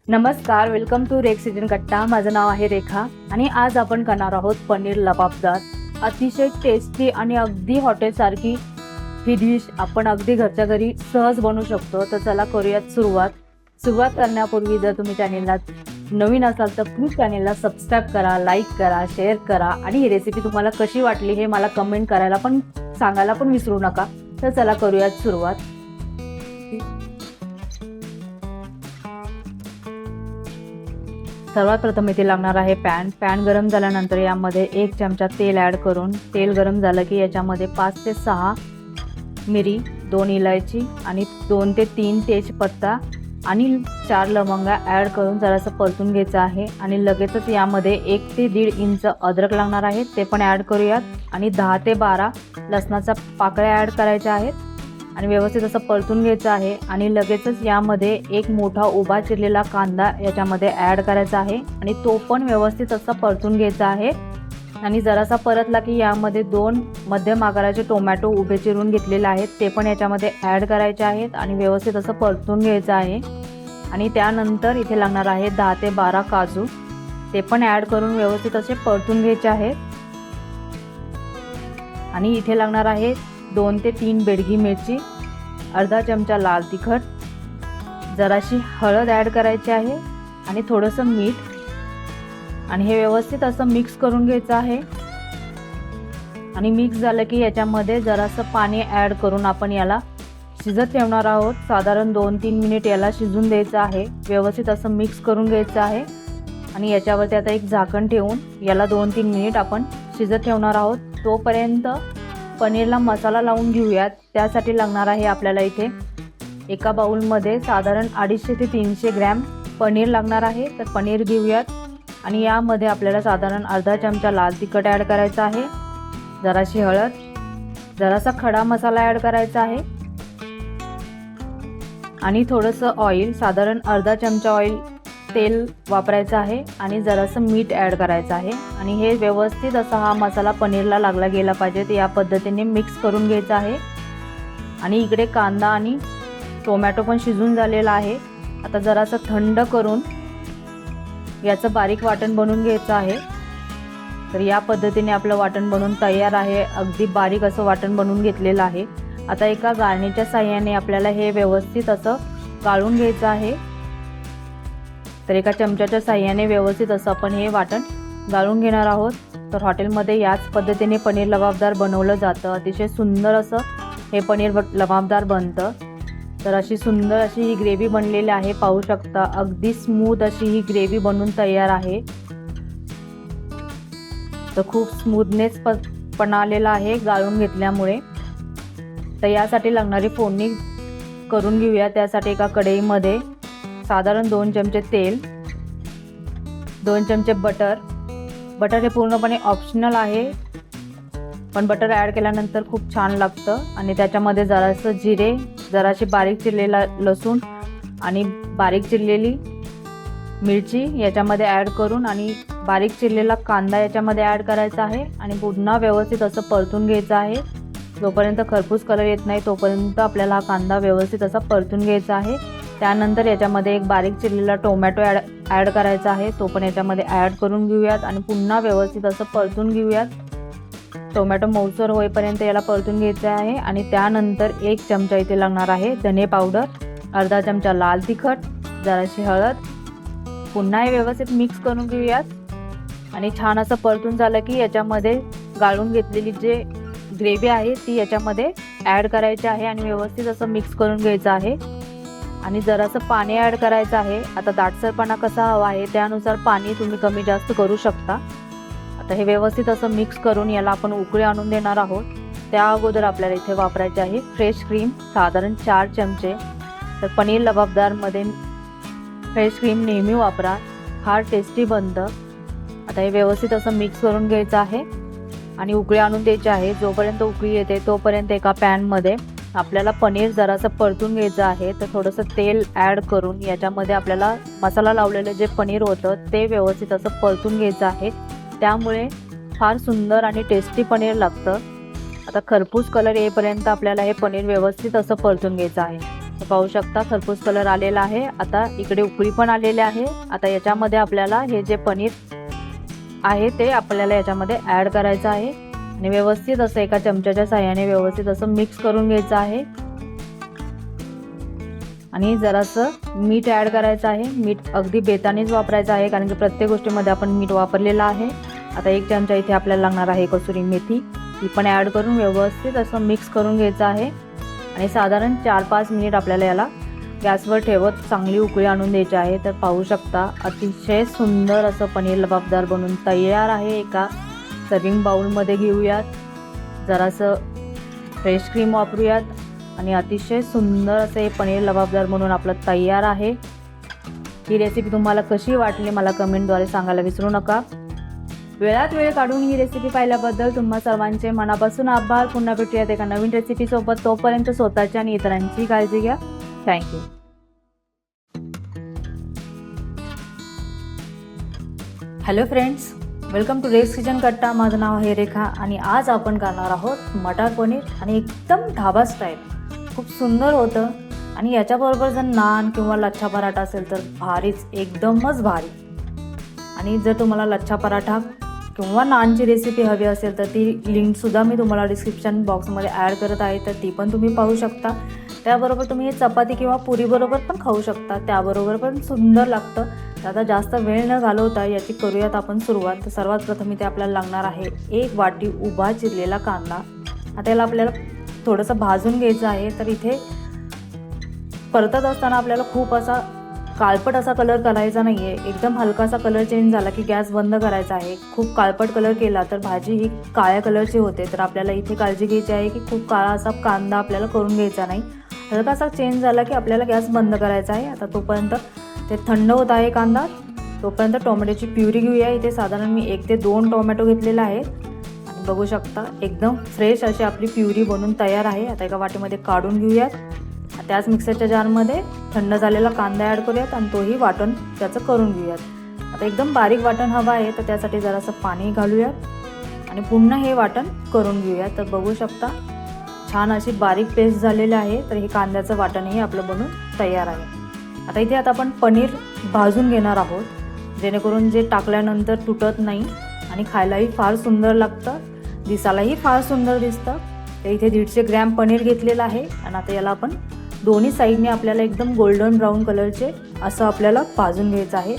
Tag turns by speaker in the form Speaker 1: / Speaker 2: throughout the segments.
Speaker 1: नमस्कार, welcome to Rex kitchen Katta. माझं नाव आहे रेखा आणि आज आपण करणार आहोत पनीर लबाबदार। अतिशय टेस्टी आणि अगदी हॉटेलसारखी ही डिश आपण अगदी घरच्या घरी सहज बनवू शकतो। तर चला करूयात सुरुवात करण्यापूर्वी जर तुम्ही चॅनेलला नवीन असाल तर प्लीज चॅनेलला सबस्क्राईब करा, लाईक करा, शेअर करा आणि ही रेसिपी तुम्हाला कशी वाटली हे मला कमेंट करायला पण सांगायला पण विसरू नका। तर चला करूयात सुरुवात। सर्वात प्रथम इथे लागणार आहे पॅन गरम झाल्यानंतर यामध्ये 1 चमचा तेल ॲड करून तेल गरम झालं की याच्यामध्ये 5 ते 6 मिरी, 2 इलायची आणि 2 ते 3 तेजपत्ता आणि 4 लवंगा ॲड करून जरासं परतून घ्यायचं आहे। आणि लगेचच यामध्ये 1 ते 1.5 इंच अद्रक लागणार आहे, ते पण ॲड करूयात। आणि 10 ते 12 लसणाच्या पाकळ्या ॲड करायच्या आहेत आणि व्यवस्थित असं परतून घ्यायचं आहे। आणि लगेचच यामध्ये एक मोठा उभा चिरलेला कांदा याच्यामध्ये ॲड करायचा आहे आणि तो पण व्यवस्थित असं परतून घ्यायचा आहे। आणि जरासा परतला की यामध्ये 2 मध्यम आकाराचे टोमॅटो उभे चिरून घेतलेले आहेत, ते पण याच्यामध्ये ॲड करायचे आहेत आणि व्यवस्थित असं परतून घ्यायचं आहे। आणि त्यानंतर इथे लागणार आहे 10 ते 12 काजू, ते पण ॲड करून व्यवस्थित असे परतून घ्यायचे आहेत। आणि इथे लागणार आहे 2 ते 3 बेडगी मिरची, अर्धा चमचा लाल तिखट, जराशी हळद ॲड करायची आहे आणि थोडंसं मीठ। आणि हे व्यवस्थित असं मिक्स करून घ्यायचं आहे। आणि मिक्स झालं की याच्यामध्ये जरासं पाणी ॲड करून आपण याला शिजत ठेवणार आहोत। साधारण 2-3 मिनिट याला शिजून द्यायचं आहे। व्यवस्थित असं मिक्स करून घ्यायचं आहे आणि याच्यावरती आता एक झाकण ठेवून याला 2-3 मिनिट आपण शिजत ठेवणार आहोत। तोपर्यंत पनीरला मसाला लावून घेऊयात। त्यासाठी लागणार आहे आपल्याला इथे एका बाउलमध्ये साधारण 250 ते 300 ग्रॅम पनीर लागणार आहे। तर पनीर घेऊयात आणि यामध्ये आपल्याला साधारण अर्धा चमचा लाल तिखट ॲड करायचा आहे, जराशी हळद, जरासा खडा मसाला ॲड करायचा आहे आणि थोडंसं ऑइल, साधारण अर्धा चमचा ऑइल तेल वापरायचं आहे आणि जरासं मीठ ॲड करायचं आहे। आणि हे व्यवस्थित असा हा मसाला पनीरला लागला गेला पाहिजे, तर या पद्धतीने मिक्स करून घ्यायचं आहे। आणि इकडे कांदा आणि टोमॅटो पण शिजून झालेला आहे। आता जरासं थंड करून याचं बारीक वाटण बनवून घ्यायचं आहे। तर या पद्धतीने आपलं वाटण बनवून तयार आहे। अगदी बारीक असं वाटण बनवून घेतलेलं आहे। आता एका गाळणीच्या साहाय्याने आपल्याला हे व्यवस्थित असं गाळून घ्यायचं आहे। तर एका चमच्याच्या साहाय्याने व्यवस्थित असं आपण हे वाटण गाळून घेणार आहोत। तर हॉटेलमध्ये याच पद्धतीने पनीर लबाबदार बनवलं जातं। अतिशय सुंदर असं हे पनीर लबाबदार बनतं। तर अशी सुंदर अशी ही ग्रेव्ही बनलेली आहे, पाहू शकता। अगदी स्मूथ अशी ही ग्रेव्ही बनून तयार आहे। तर खूप स्मूथनेस पण आलेला आहे गाळून घेतल्यामुळे। तर यासाठी लागणारी फोडणी करून घेऊया। त्यासाठी एका कढईमध्ये साधारण 2 चमचे तेल, 2 चमचे बटर हे पूर्णपणे ऑप्शनल आहे, पण बटर ॲड केल्यानंतर खूप छान लागतं। आणि त्याच्यामध्ये जरासं जिरे, जराशी बारीक चिरलेला लसूण आणि बारीक चिरलेली मिरची याच्यामध्ये ॲड करून आणि बारीक चिरलेला कांदा याच्यामध्ये ॲड करायचा आहे आणि पुन्हा व्यवस्थित असं परतून घ्यायचं आहे। जोपर्यंत खरपूस कलर येत नाही तोपर्यंत आपल्याला हा कांदा व्यवस्थित असा परतून घ्यायचा आहे। त्यानंतर याच्यामध्ये एक बारीक चिरलेला टोमॅटो ॲड करायचा आहे, तो पण याच्यामध्ये ॲड करून घेऊयात आणि पुन्हा व्यवस्थित असं परतून घेऊयात। टोमॅटो मऊसर होईपर्यंत याला परतून घ्यायचं आहे। आणि त्यानंतर 1 चमचा इथे लागणार आहे धने पावडर, अर्धा चमचा लाल तिखट, जराशी हळद, पुन्हा हे व्यवस्थित मिक्स करून घेऊयात। आणि छान असं परतून झालं की याच्यामध्ये गाळून घेतलेली जे ग्रेव्ही आहे ती याच्यामध्ये ॲड करायची आहे आणि व्यवस्थित असं मिक्स करून घ्यायचं आहे। आणि जरासं पाणी ॲड करायचं आहे। आता दाटसरपणा कसा हवा आहे त्यानुसार पाणी तुम्ही कमी जास्त करू शकता। आता हे व्यवस्थित असं मिक्स करून याला आपण उकळी आणून देणार आहोत। त्या अगोदर आपल्याला इथे वापरायचे आहे फ्रेश क्रीम, साधारण 4 चमचे। तर पनीर लबाबदारमध्ये फ्रेश क्रीम नेहमी वापरा, फार टेस्टी बनतं। आता हे व्यवस्थित असं मिक्स करून घ्यायचं आहे आणि उकळी आणून द्यायची आहे। जोपर्यंत उकळी येते तोपर्यंत एका पॅनमध्ये आपल्याला पनीर जरासं परतून घ्यायचं आहे। तर थोडंसं तेल ॲड करून याच्यामध्ये आपल्याला मसाला लावलेलं जे पनीर होतं ते व्यवस्थित असं परतून घ्यायचं आहे। त्यामुळे फार सुंदर आणि टेस्टी पनीर लागतं। आता खरपूस कलर येईपर्यंत आपल्याला हे पनीर व्यवस्थित असं परतून घ्यायचं आहे। पाहू शकता खरपूस कलर आलेला आहे। आता इकडे उकळी पण आलेली आहे। आता याच्यामध्ये आपल्याला हे जे पनीर आहे ते आपल्याला याच्यामध्ये ऍड करायचं आहे आणि व्यवस्थित असं एका चमच्याच्या साहाय्याने व्यवस्थित असं मिक्स करून घ्यायचं आहे आणि जरासं मीठ ऍड करायचं आहे। मीठ अगदी बेतानेच वापरायचं आहे कारण की प्रत्येक गोष्टीमध्ये आपण मीठ वापरलेलं आहे। आता 1 चमचा इथे आपल्याला लागणार आहे कसुरी मेथी, ती पण ऍड करून व्यवस्थित असं मिक्स करून घ्यायचं आहे आणि साधारण 4-5 मिनिट आपल्याला याला गॅसवर ठेवत चांगली उकळी आणून द्यायची आहे। तर पाहू शकता अतिशय सुंदर असं पनीर लबाबदार बनून तयार आहे। एका सर्विंग बाउलमध्ये घेऊयात, जरासं फ्रेश क्रीम वापरूयात आणि अतिशय सुंदर असं हे पनीर लबाबदार बनून आपलं तयार आहे। ही रेसिपी तुम्हाला कशी वाटली मला कमेंटद्वारे सांगायला विसरू नका। वेळात वेळ काढून ही रेसिपी पाहिल्याबद्दल तुम्हा सर्वांचे मनापासून आभार। पुन्हा भेटूयात एका नवीन रेसिपी सोबत। तोपर्यंत स्वतःची आणि इतरांची काळजी घ्या। Thank you. Hello friends, welcome to Rex kitchen Katta. माझं नाव आहे रेखा आणि आज आपण करणार आहोत मटार पनीर आणि एकदम ढाबा स्टाईल। खूप सुंदर होतं आणि याच्याबरोबर जर नान किंवा लच्छा पराठा असेल तर भारीच, एकदमच भारी। आणि जर तुम्हाला लच्छा पराठा किंवा नानची रेसिपी हवी असेल तर ती लिंकसुद्धा मी तुम्हाला डिस्क्रिप्शन बॉक्समध्ये ॲड करत आहे, तर ती पण तुम्ही पाहू शकता। त्याबरोबर तुम्ही हे चपाती किंवा पुरीबरोबर पण खाऊ शकता, त्याबरोबर पण सुंदर लागतं। तर आता जास्त वेळ न घालवता याची करूयात आपण सुरुवात। तर सर्वात प्रथम इथे आपल्याला लागणार आहे 1 वाटी उभा चिरलेला कांदा। आता याला आपल्याला थोडंसं भाजून घ्यायचं आहे। तर इथे परतत असताना आपल्याला खूप असा काळपट असा कलर करायचा नाही आहे, एकदम हलकासा कलर चेंज झाला की गॅस बंद करायचा आहे। खूप काळपट कलर केला तर भाजी ही काळ्या कलरची होते, तर आपल्याला इथे काळजी घ्यायची आहे की खूप काळा असा कांदा आपल्याला करून घ्यायचा नाही। हलकासा चेंज झाला की आपल्याला गॅस बंद करायचा आहे। आता तोपर्यंत ते थंड होत आहे कांदा, तोपर्यंत टोमॅटोची प्युरी घेऊया। इथे साधारण मी 1 ते 2 टोमॅटो घेतलेला आहे आणि बघू शकता एकदम फ्रेश अशी आपली प्युरी बनून तयार आहे। आता एका वाटीमध्ये काढून घेऊयात। त्याच मिक्सरच्या जारमध्ये थंड झालेला कांदा ॲड करूयात आणि तोही वाटण त्याचं करून घेऊयात। आता एकदम बारीक वाटण हवं आहे, तर त्यासाठी जरासं पाणी घालूयात आणि पुन्हा हे वाटण करून घेऊयात। तर बघू शकता छान अशी बारीक पेस्ट झालेली आहे। तर हे कांद्याचं वाटणही आपलं बनून तयार आहे। आता आपण पनीर भाजून घेणार आहोत, जेणेकरून जे टाकल्यानंतर तुटत नाही आणि खायलाही फार सुंदर लागतं, दिसायलाही फार सुंदर दिसतं। तर इथे 150 ग्रॅम पनीर घेतलेलं आहे आणि आता याला आपण दोन्ही साईडने आपल्याला एकदम गोल्डन ब्राऊन कलरचे असं आपल्याला भाजून घ्यायचं आहे।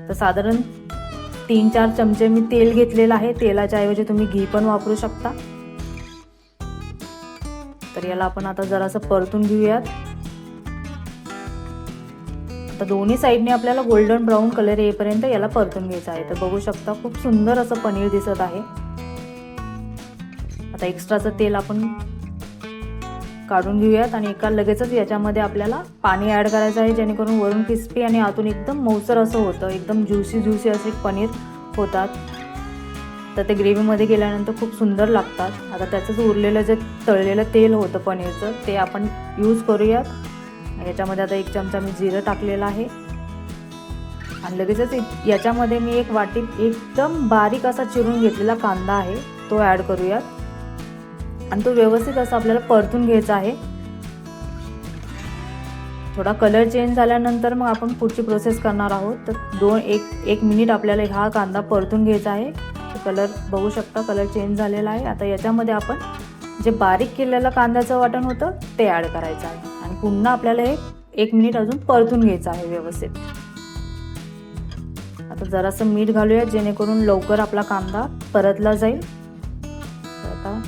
Speaker 1: तर साधारण 3-4 चमचे मी तेल घेतलेलं आहे, तेलाच्या ऐवजी तुम्ही घी पण वापरू शकता। तर याला आपण आता जरासं परतून घेऊयात। आता दोन्ही साईडने आपल्याला गोल्डन ब्राऊन कलर येईपर्यंत याला परतून घ्यायचं आहे। तर बघू शकता खूप सुंदर असं पनीर दिसत आहे। आता एक्स्ट्राचं तेल आपण काढून घेऊयात आणि लगेचच याच्यामध्ये आपल्याला पाणी ॲड करायचं आहे, जेणेकरून वरून क्रिस्पी आणि आतून एकदम मऊसर असं होतं, एकदम ज्युसी असे पनीर होतात। तर ते ग्रेव्हीमध्ये गेल्यानंतर खूप सुंदर लागतात। आता त्याचंच उरलेलं जे तळलेलं तेल होतं पनीरचं ते आपण यूज करूयात। याच्यामध्ये आता 1 चमचा मी जिरं टाकलेलं आहे आणि लगेचच याच्यामध्ये मी 1 वाटी एकदम बारीक असा चिरून घेतलेला कांदा आहे तो ॲड करूयात आणि तो व्यवस्थित असं आपल्याला परतून घ्यायचा आहे। थोडा कलर चेंज झाल्यानंतर मग आपण पुढची प्रोसेस करणार आहोत। तर 1 मिनिट आपल्याला हा कांदा परतून घ्यायचा आहे। कलर बघू शकता कलर चेंज झालेला आहे। आता याच्यामध्ये आपण जे बारीक केलेलं कांद्याचं वाटण होतं ते ॲड करायचं आहे आणि पुन्हा आपल्याला हे 1 मिनिट अजून परतून घ्यायचं आहे व्यवस्थित। आता जरासं मीठ घालूया, जेणेकरून लवकर आपला कांदा परतला जाईल। आता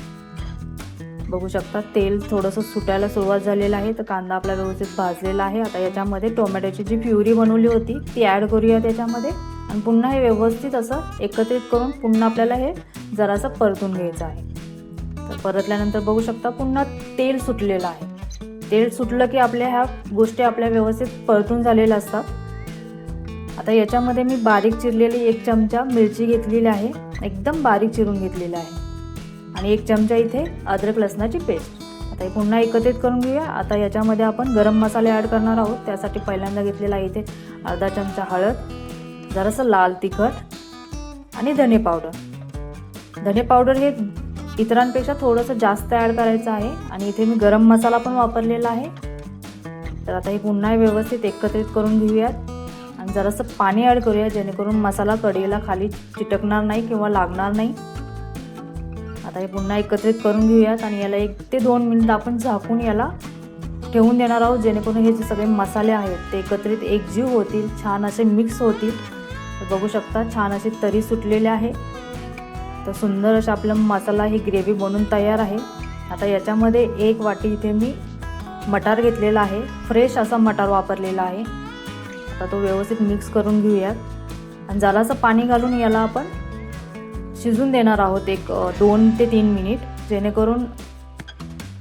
Speaker 1: बघू शकता तेल थोडंसं सुटायला सुरुवात झालेलं आहे, तर कांदा आपला व्यवस्थित भाजलेला आहे। आता याच्यामध्ये टोमॅटोची जी प्युरी बनवली होती ती ॲड करूया त्याच्यामध्ये आणि पुन्हा हे व्यवस्थित असं एकत्रित करून पुन्हा आपल्याला हे जरासं परतून घ्यायचं आहे। तर परतल्यानंतर बघू शकता पुन्हा तेल सुटलेलं आहे। तेल सुटलं की आपल्या ह्या गोष्टी आपल्या व्यवस्थित परतून झालेल्या असतात। आता याच्यामध्ये मी बारीक चिरलेली 1 चमचा मिरची घेतलेली आहे, एकदम बारीक चिरून घेतलेली आहे आणि 1 चमचा इथे अद्रक लसणाची पेस्ट। आता हे पुन्हा एकत्रित करून घेऊया। आता याच्यामध्ये आपण गरम मसाले ॲड करणार आहोत, त्यासाठी पहिल्यांदा घेतलेला आहे इथे अर्धा चमचा हळद, जरासं लाल तिखट आणि धने पावडर। धने पावडर हे इतरांपेक्षा थोडंसं जास्त ॲड करायचं आहे आणि इथे मी गरम मसाला पण वापरलेला आहे तर आता हे पुन्हा व्यवस्थित एकत्रित करून घेऊयात आणि जरासं पाणी ॲड करूया, जेणेकरून मसाला कढईला खाली चिटकणार नाही किंवा लागणार नाही. आता हे पुन्हा एकत्रित करून घेऊयात आणि याला 1 ते 2 मिनिट आपण झाकून याला ठेवून देणार आहोत, जेणेकरून हे जे सगळे मसाले आहेत ते एकत्रित एकजीव होतील, छान असे मिक्स होतील. तर बघू शकता छान असे तरी सुटलेले आहे. तर सुंदर असा आपला मसाला ही ग्रेव्ही बनून तयार आहे. आता याच्यामध्ये 1 वाटी इथे मी मटार घेतलेला आहे, फ्रेश असा मटार वापरलेला आहे. आता तो व्यवस्थित मिक्स करून घेऊयात आणि जरासं पाणी घालून याला आपण शिजून देणार आहोत 2 ते 3 मिनिट, जेणेकरून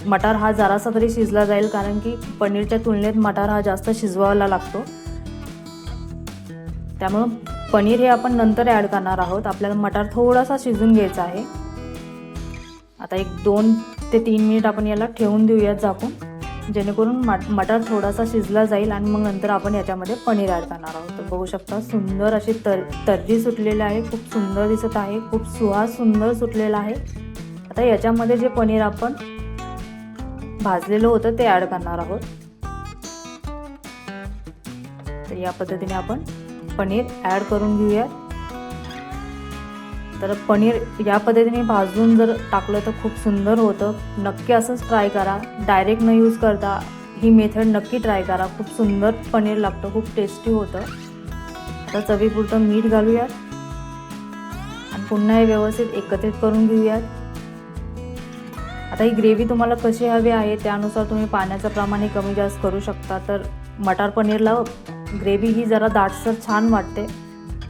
Speaker 1: मटार हा जरासा तरी शिजला जाईल, कारण की पनीरच्या तुलनेत मटार हा जास्त शिजवायला लागतो. त्यामुळं पनीर हे आपण नंतर ॲड करणार आहोत. आपल्याला मटार थोडासा शिजून घ्यायचा आहे. आता 2 ते 3 मिनिट आपण याला ठेवून देऊयात झाकून, जेणेकरून मटार थोडासा शिजला जाईल आणि मग नंतर आपण याच्यामध्ये पनीर ॲड करणार आहोत. तर बघू शकता सुंदर अशी तर्री सुटलेली आहे, खूप सुंदर दिसत आहे, खूप सुवास सुंदर सुटलेला आहे. आता याच्यामध्ये जे पनीर आपण भाजलेलं होतं ते ॲड करणार आहोत. तर या पद्धतीने आपण पनीर ॲड करून घेऊयात. तर पनीर या पद्धतीने भाजून जर टाकलं तर खूप सुंदर होतं. नक्की असंच ट्राय करा, डायरेक्ट न यूज करता ही मेथड नक्की ट्राय करा. खूप सुंदर पनीर लागतं, खूप टेस्टी होतं. आता चवीपुरतं मीठ घालूयात आणि पुन्हा हे व्यवस्थित एकत्रित करून घेऊयात. आता ही ग्रेव्ही तुम्हाला कशी हवी आहे त्यानुसार तुम्ही पाण्याचं प्रमाण कमी जास्त करू शकता. तर मटार पनीरला ग्रेव्ही ही जरा दाटसर छान वाटते,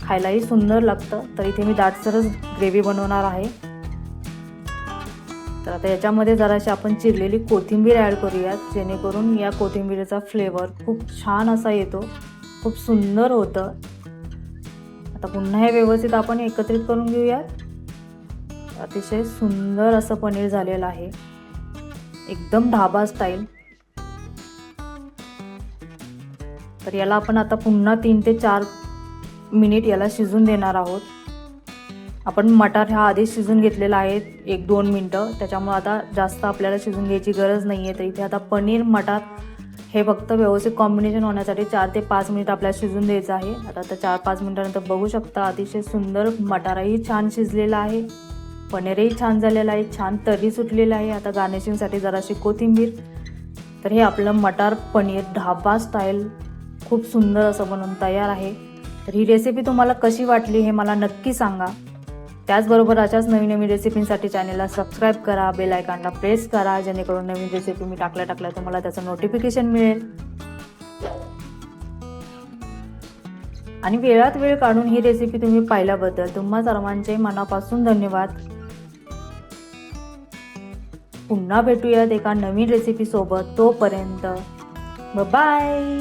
Speaker 1: खायलाही सुंदर लागतं. तर इथे मी दाटसरच ग्रेव्ही बनवणार आहे. तर आता याच्यामध्ये जराशी आपण चिरलेली कोथिंबीर ॲड करूयात, जेणेकरून या कोथिंबीरीचा फ्लेवर खूप छान असा येतो, खूप सुंदर होतं. आता पुन्हा हे व्यवस्थित आपण एकत्रित करून घेऊयात. अतिशय सुंदर असं पनीर झालेलं आहे, एकदम ढाबा स्टाईल. तर याला आपण आता पुन्हा 3 ते 4 मिनिट याला शिजून देणार आहोत. आपण मटार हा आधीच शिजून घेतलेला आहे 1-2 मिनटं, त्याच्यामुळे आता जास्त आपल्याला शिजून घ्यायची गरज नाही आहे. तर इथे आता पनीर मटार हे फक्त व्यवस्थित कॉम्बिनेशन होण्यासाठी 4 ते 5 मिनिट आपल्याला शिजून द्यायचं आहे. आता 4-5 मिनिटानंतर बघू शकता अतिशय सुंदर मटारही छान शिजलेला आहे, पनीरही छान झालेलं आहे, छान तरी सुटलेलं आहे. आता गार्निशिंगसाठी जराशी कोथिंबीर. तर हे आपलं मटार पनीर ढाबा स्टाईल खूप सुंदर असं बनवून तयार आहे. तर ही रेसिपी तुम्हाला कशी वाटली हे मला नक्की सांगा. त्याचबरोबर अशाच नवीन नवीन रेसिपींसाठी चॅनलला सबस्क्राईब करा, बेल आयकॉनला प्रेस करा, जेणेकरून नवीन रेसिपी मी टाकल्या तुम्हाला त्याचं नोटिफिकेशन मिळेल. आणि वेळात वेळ काढून ही रेसिपी तुम्ही पाहिल्याबद्दल तुम्हा सर्वांचे मनापासून धन्यवाद. पुन्हा भेटूयात एका नवीन रेसिपी सोबत. तोपर्यंत बाय.